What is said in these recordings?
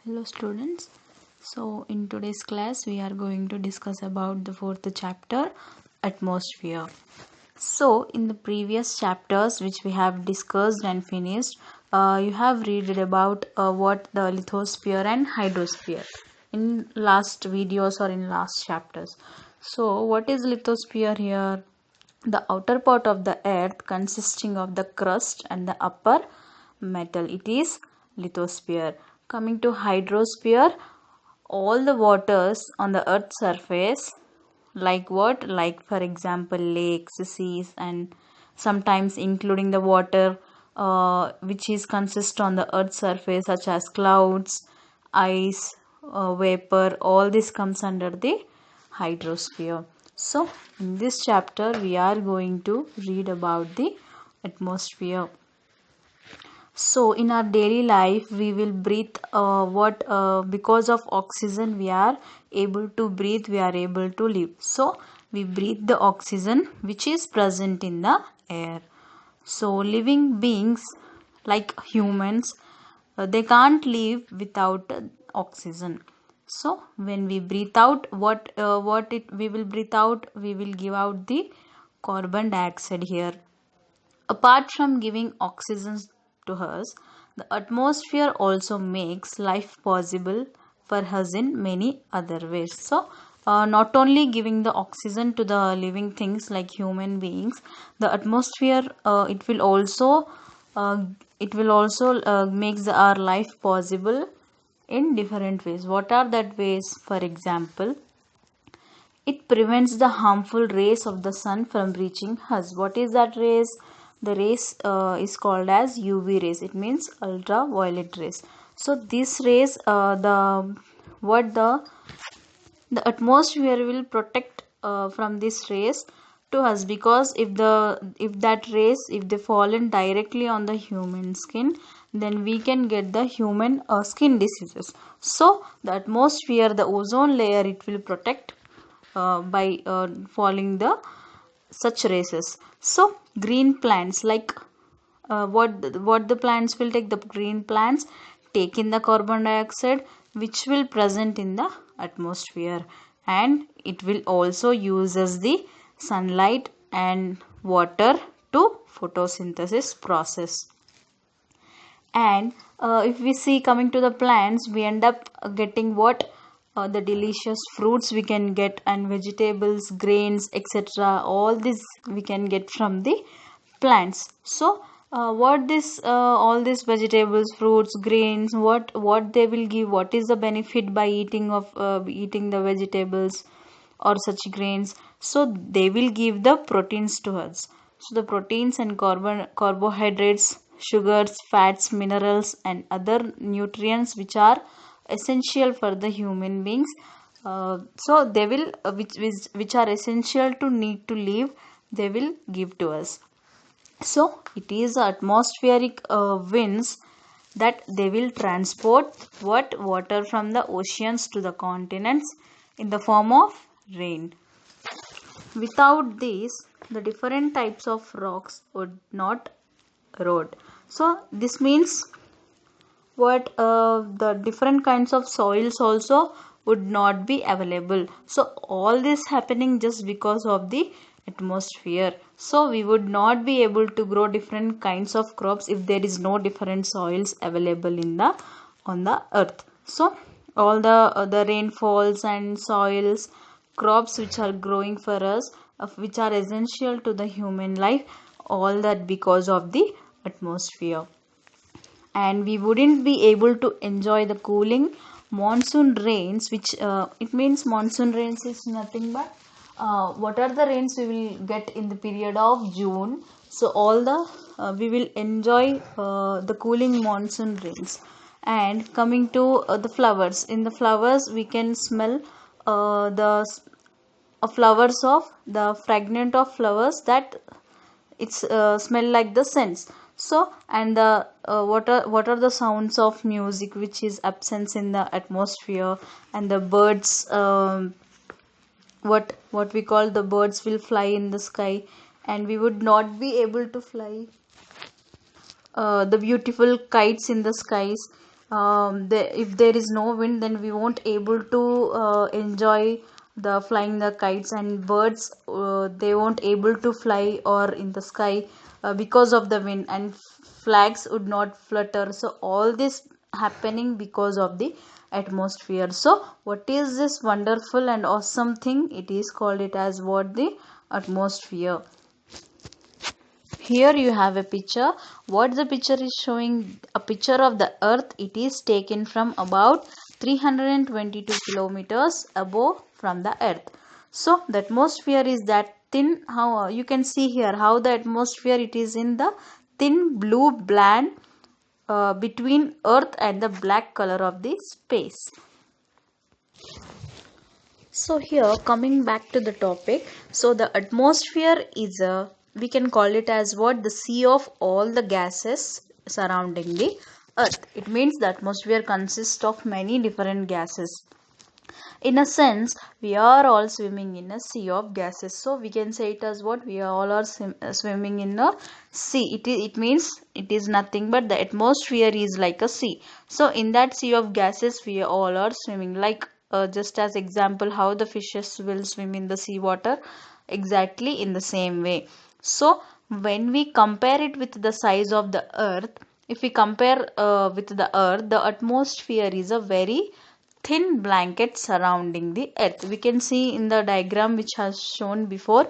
Hello students. So in today's class we are going to discuss about the fourth chapter, atmosphere. So in the previous chapters which we have discussed and finished, you have read about what the lithosphere and hydrosphere in last videos or in last chapters. So what is lithosphere here? The outer part of the earth consisting of the crust and the upper metal. It is lithosphere. Coming to hydrosphere, all the waters on the earth's surface, like what? Like for example lakes, seas, and sometimes including the water which is consist on the earth's surface, such as clouds, ice, vapor. All this comes under the hydrosphere. So in this chapter we are going to read about the atmosphere. So in our daily life we will breathe what because of oxygen we are able to breathe, we are able to live. So we breathe the oxygen which is present in the air. So living beings like humans, they can't live without oxygen. So when we breathe out, what it we will breathe out, we will give out the carbon dioxide here. Apart from giving oxygen to us, the atmosphere also makes life possible for us in many other ways. So, not only giving the oxygen to the living things like human beings, the atmosphere uh, it will also makes our life possible in different ways. What are that ways? For example, it prevents the harmful rays of the sun from reaching us. What is that rays? The rays is called as UV rays. It means ultraviolet rays. So these rays, the atmosphere will protect from these rays to us, because if that rays, if they fallen directly on the human skin, then we can get the human skin diseases. So the atmosphere, the ozone layer, it will protect by falling the such races. So green plants, like what the plants will take, the green plants take in the carbon dioxide which will present in the atmosphere, and it will also uses the sunlight and water to photosynthesis process. And if we see, coming to the plants, we end up getting what, the delicious fruits we can get, and vegetables, grains, etc. All this we can get from the plants. So what this all these vegetables, fruits, grains, what they will give, what is the benefit by eating the vegetables or such grains? So they will give the proteins to us. So the proteins and carbohydrates, sugars, fats, minerals, and other nutrients which are essential for the human beings. So they will which are essential to need to live, they will give to us. So it is atmospheric winds that they will transport what, water from the oceans to the continents in the form of rain. Without these, the different types of rocks would not erode. So this means what, the different kinds of soils also would not be available. So all this happening just because of the atmosphere. So we would not be able to grow different kinds of crops if there is no different soils available in the on the earth. So all the rainfalls and soils, crops which are growing for us, which are essential to the human life, all that because of the atmosphere. And we wouldn't be able to enjoy the cooling monsoon rains, which it means monsoon rains is nothing but what are the rains we will get in the period of June. So all the we will enjoy the cooling monsoon rains. And coming to the flowers, in the flowers we can smell flowers of the fragrant of flowers, that it's smell like the scents. So and the what are the sounds of music which is absent in the atmosphere, and the birds, what we call the birds will fly in the sky, and we would not be able to fly the beautiful kites in the skies. if there is no wind, then we won't able to enjoy the flying the kites, and birds they won't able to fly or in the sky because of the wind, and flags would not flutter. So all this happening because of the atmosphere. So what is this wonderful and awesome thing? It is called it as what? The atmosphere. Here you have a picture. What the picture is showing? A picture of the earth. It is taken from about 322 kilometers above from the earth. So the atmosphere is that thin. How you can see here how the atmosphere, it is in the thin blue band between earth and the black color of the space. So here coming back to the topic, so the atmosphere is a, we can call it as what? The sea of all the gases surrounding the earth. It means the atmosphere consists of many different gases. In a sense, we are all swimming in a sea of gases. So we can say it as what? We all are swimming in a sea. It means it is nothing but the atmosphere is like a sea. So in that sea of gases, we all are swimming. Like just as example, how the fishes will swim in the sea water, exactly in the same way. So when we compare it with the size of the earth, if we compare with the earth, the atmosphere is a very thin blanket surrounding the earth. We can see in the diagram which has shown before.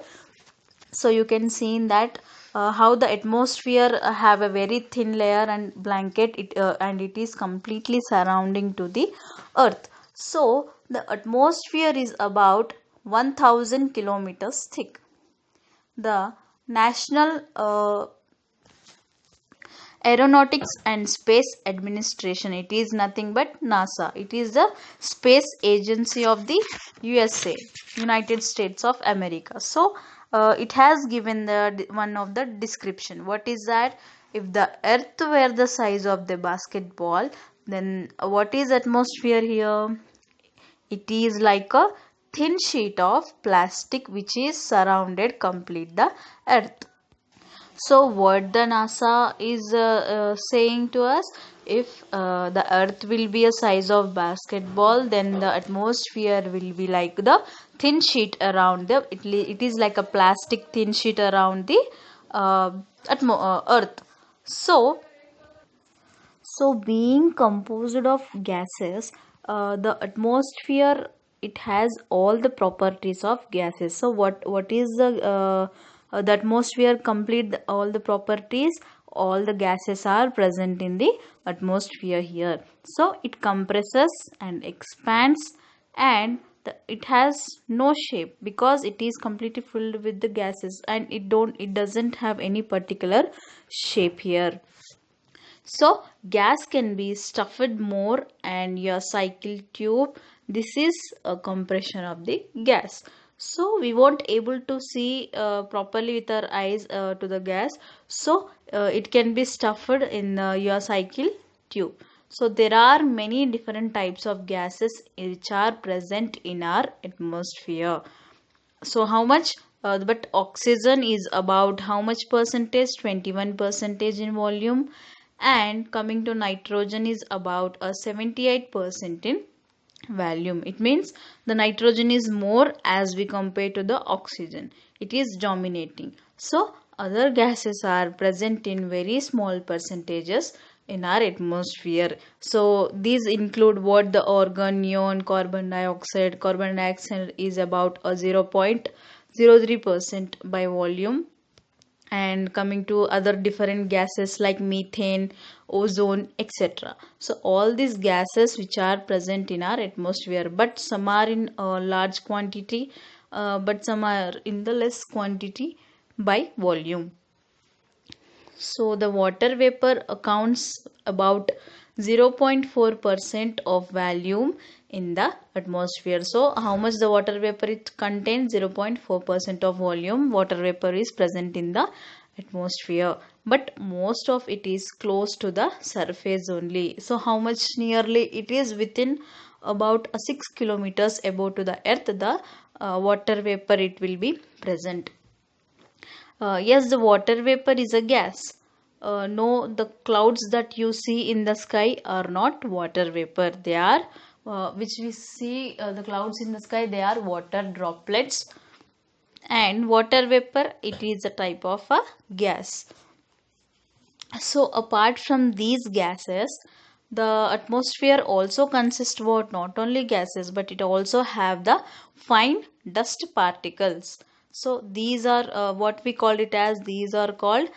So you can see in that how the atmosphere have a very thin layer and blanket it and it is completely surrounding to the earth. So the atmosphere is about 1000 kilometers thick. The National Aeronautics and Space Administration, it is nothing but NASA. It is the space agency of the USA, United States of America. So it has given the one of the description. What is that? If the earth were the size of the basketball, then what is atmosphere here? It is like a thin sheet of plastic which is surrounded complete the earth. So what the NASA is saying to us, if the earth will be a size of basketball, then the atmosphere will be like the thin sheet around the, it is like a plastic thin sheet around the earth. So being composed of gases, the atmosphere, it has all the properties of gases. So what is the atmosphere complete all the properties? All the gases are present in the atmosphere here. So it compresses and expands, and it has no shape because it is completely filled with the gases, and it doesn't have any particular shape here. So gas can be stuffed more and your cycle tube, this is a compression of the gas. So we won't able to see properly with our eyes to the gas. So it can be stuffed in your cycle tube. So there are many different types of gases which are present in our atmosphere. So how much? But oxygen is about how much percentage? 21 percentage in volume. And coming to nitrogen is about a 78% in volume. It means the nitrogen is more as we compare to the oxygen. It is dominating. So other gases are present in very small percentages in our atmosphere. So these include what? The argon, neon, carbon dioxide. Carbon dioxide is about a 0.03% by volume. And coming to other different gases like methane, ozone, etc. So all these gases which are present in our atmosphere, but some are in a large quantity, but some are in the less quantity by volume. So the water vapor accounts about 0.4% of volume in the atmosphere. So how much the water vapor it contains? 0.4% of volume water vapor is present in the atmosphere, but most of it is close to the surface only. So how much? Nearly it is within about 6 kilometers above to the earth, the water vapor it will be present. Yes, the water vapor is a gas. no, the clouds that you see in the sky are not water vapor. They are, which we see, the clouds in the sky, they are water droplets. And water vapor, it is a type of a gas. So apart from these gases, the atmosphere also consists of not only gases, but it also have the fine dust particles. So these are what we call it as, these are called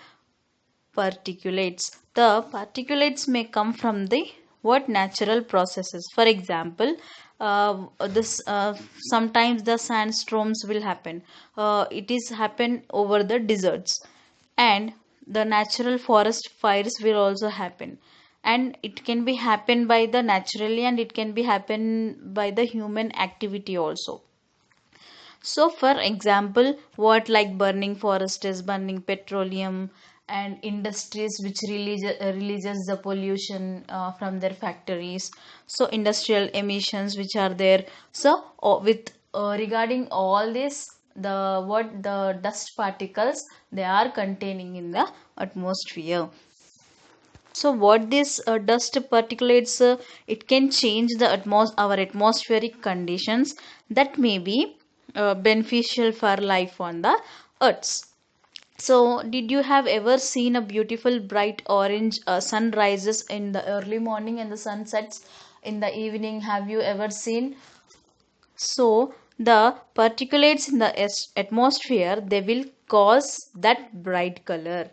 particulates. The particulates may come from the what natural processes. For example, this sometimes the sandstorms will happen. It is happen over the deserts, and the natural forest fires will also happen. And it can be happen by the naturally, and it can be happen by the human activity also. So, for example, what like burning forest is burning petroleum, and industries which releases the pollution from their factories. So, industrial emissions which are there. So, with regarding all this, the what the dust particles they are containing in the atmosphere. So what this dust particulates, it can change the our atmospheric conditions that may be beneficial for life on the earths. So did you have ever seen a beautiful bright orange sun rises in the early morning and the sun sets in the evening? Have you ever seen? So the particulates in the atmosphere, they will cause that bright color.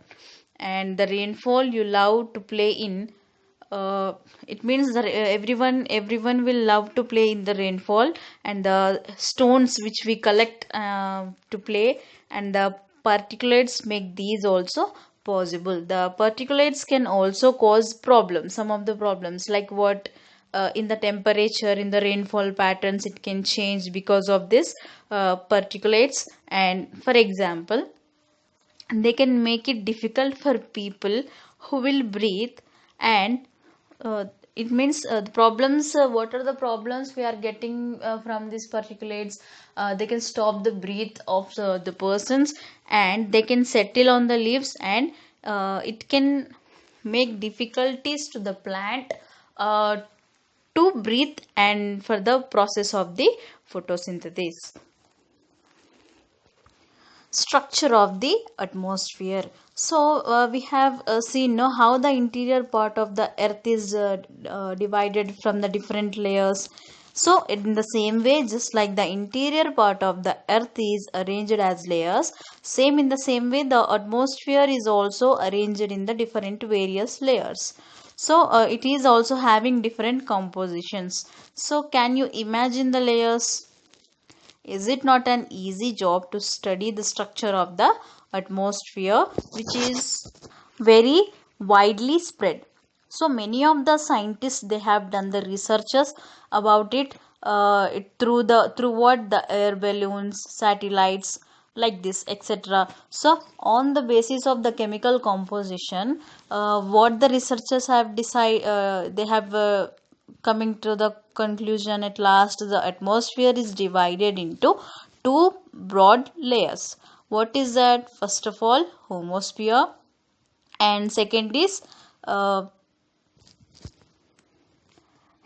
And the rainfall you love to play in, it means that everyone will love to play in the rainfall, and the stones which we collect to play, and the particulates make these also possible. The particulates can also cause problems, some of the problems like what, in the temperature, in the rainfall patterns, it can change because of this particulates. And for example, they can make it difficult for people who will breathe. And uh, it means the problems, what are the problems we are getting from these particulates? They can stop the breath of the persons, and they can settle on the leaves, and it can make difficulties to the plant uh, to breathe and for the process of the photosynthesis. Structure of the atmosphere. So we have seen no, how the interior part of the earth is divided from the different layers. So in the same way, just like the interior part of the earth is arranged as layers, same in the same way the atmosphere is also arranged in the different various layers. So it is also having different compositions. So can you imagine the layers? Is it not an easy job to study the structure of the atmosphere, which is very widely spread? So many of the scientists, they have done the researches about it, through what the air balloons, satellites, like this, etc. So on the basis of the chemical composition, what the researchers have decided, they have coming to the conclusion at last, the atmosphere is divided into two broad layers. What is that? First of all, homosphere, and second is uh,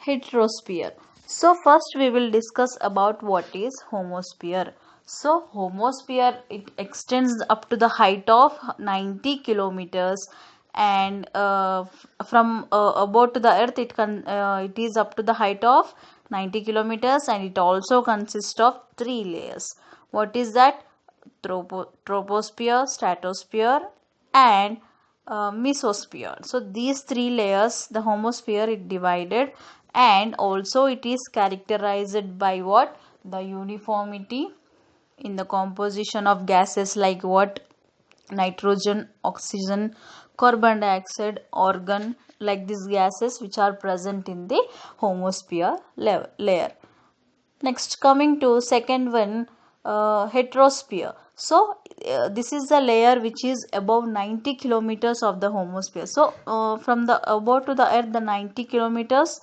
heterosphere. So first we will discuss about what is homosphere. So homosphere, it extends up to the height of 90 kilometers, and from about to the earth, it is up to the height of 90 kilometers, and it also consists of three layers. What is that? Troposphere, stratosphere, and mesosphere. So these three layers, the homosphere, it divided, and also it is characterized by what? The uniformity in the composition of gases like what? Nitrogen, oxygen, carbon dioxide, argon, like these gases which are present in the homosphere layer. Next, coming to second one, heterosphere. So this is the layer which is above 90 kilometers of the homosphere. So from the above to the earth, the 90 kilometers,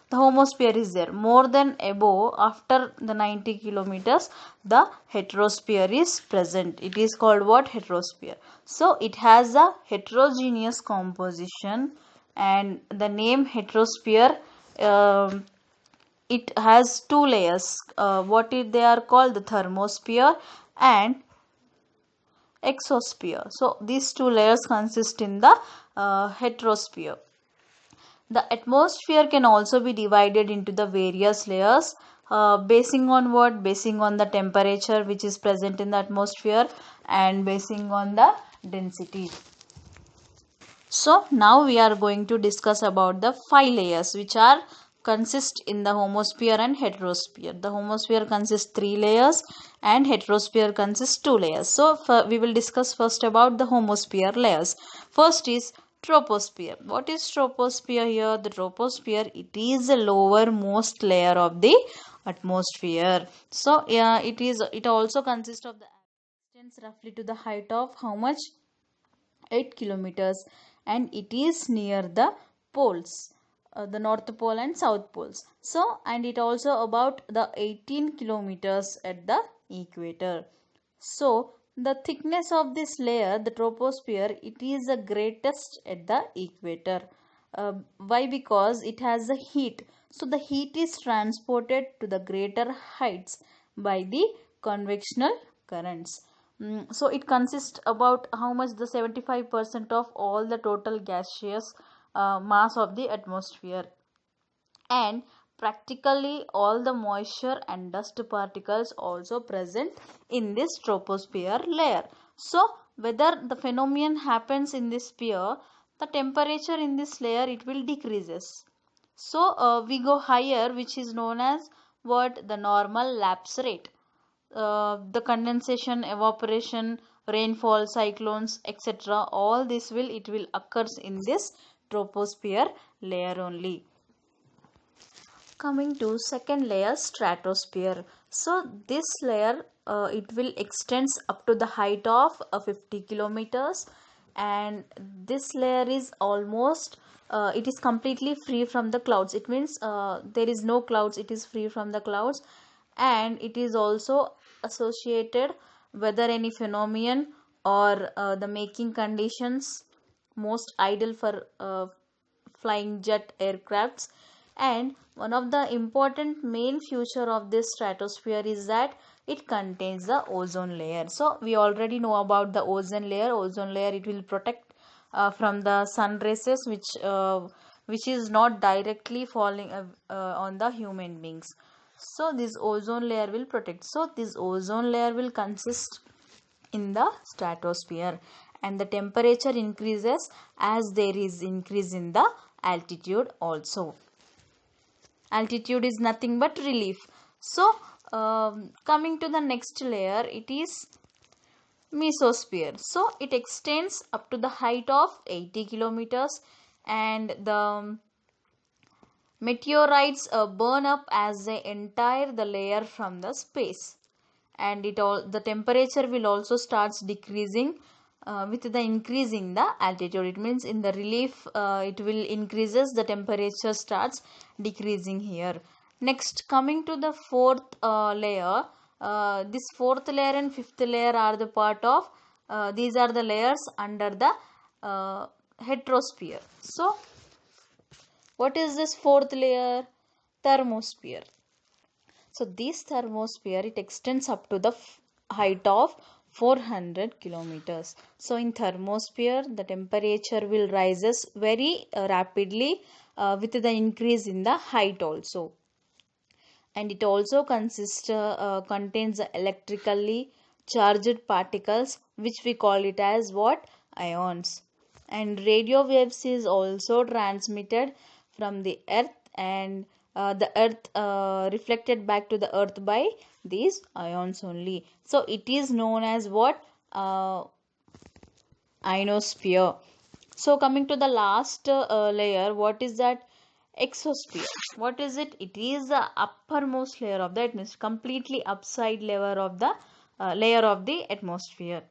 the homosphere is there. More than above, after the 90 kilometers, the heterosphere is present. It is called what? Heterosphere. So it has a heterogeneous composition, and the name heterosphere, it has two layers. They are called? The thermosphere and exosphere. So these two layers consist in the heterosphere. The atmosphere can also be divided into the various layers, basing on what? Basing on the temperature which is present in the atmosphere and basing on the density. So now we are going to discuss about the five layers which are consist in the homosphere and heterosphere. The homosphere consists three layers and heterosphere consists two layers. So we will discuss first about the homosphere layers. First is troposphere. What is troposphere here? The troposphere, it is the lowermost layer of the atmosphere. So it also consists of the distance roughly to the height of how much? 8 kilometers, and it is near the poles, the north pole and south poles. So, and it also about the 18 kilometers at the equator. So the thickness of this layer, the troposphere, it is the greatest at the equator. Why? Because it has the heat. So the heat is transported to the greater heights by the convectional currents. So it consists about how much? The 75% of all the total gaseous mass of the atmosphere, and practically all the moisture and dust particles also present in this troposphere layer. So whether the phenomenon happens in this sphere, the temperature in this layer, it will decreases. So we go higher, which is known as what? The normal lapse rate. The condensation, evaporation, rainfall, cyclones, etc., all this will occurs in this troposphere layer only. Coming to second layer, stratosphere. So this layer, it will extends up to the height of 50 kilometers, and this layer is almost it is completely free from the clouds. It means there is no clouds, it is free from the clouds, and it is also associated whether any phenomenon or the making conditions most ideal for flying jet aircrafts. And one of the important main feature of this stratosphere is that it contains the ozone layer. So we already know about the ozone layer. Ozone layer, it will protect from the sun rays, which is not directly falling on the human beings. So this ozone layer will protect. So this ozone layer will consist in the stratosphere, and the temperature increases as there is increase in the altitude also. Altitude is nothing but relief. So coming to the next layer, it is mesosphere. So it extends up to the height of 80 kilometers, and the meteorites burn up as they entire the layer from the space, and the temperature will also starts decreasing with the increase in the altitude. It means in the relief, it will increases, the temperature starts decreasing here. Next, coming to the fourth layer, this fourth layer and fifth layer are the part of these are the layers under the heterosphere. So what is this fourth layer? Thermosphere. So this thermosphere, it extends up to the height of 400 kilometers. So in thermosphere, the temperature will rises very rapidly with the increase in the height also. And it also contains electrically charged particles, which we call it as what? Ions. And radio waves is also transmitted from the earth, and the earth reflected back to the earth by these ions only. So it is known as what? Ionosphere. So coming to the last layer, what is that? Exosphere. What is it? It is the uppermost layer of the atmosphere, completely upside layer of the atmosphere.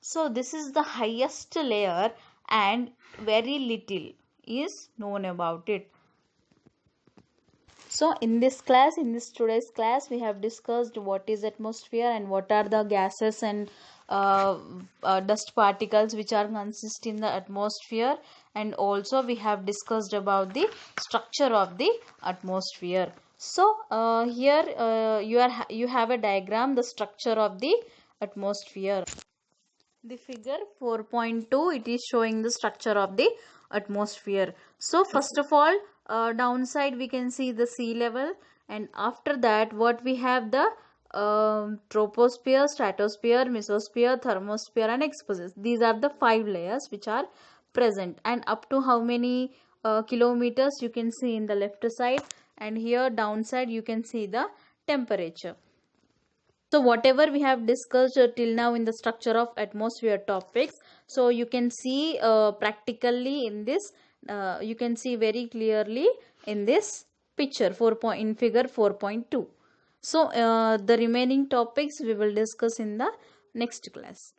So this is the highest layer, and very little is known about it. So in this class, in this today's class, we have discussed what is atmosphere and what are the gases and dust particles which are consist in the atmosphere, and also we have discussed about the structure of the atmosphere. So here you have a diagram, the structure of the atmosphere. The figure 4.2, it is showing the structure of the atmosphere. So first of all, downside we can see the sea level, and after that what we have the troposphere, stratosphere, mesosphere, thermosphere and exosphere. These are the 5 layers which are present, and up to how many kilometers you can see in the left side, and here downside you can see the temperature. So whatever we have discussed till now in the structure of atmosphere topics, so you can see practically in this, you can see very clearly in this picture in figure 4.2. So the remaining topics we will discuss in the next class.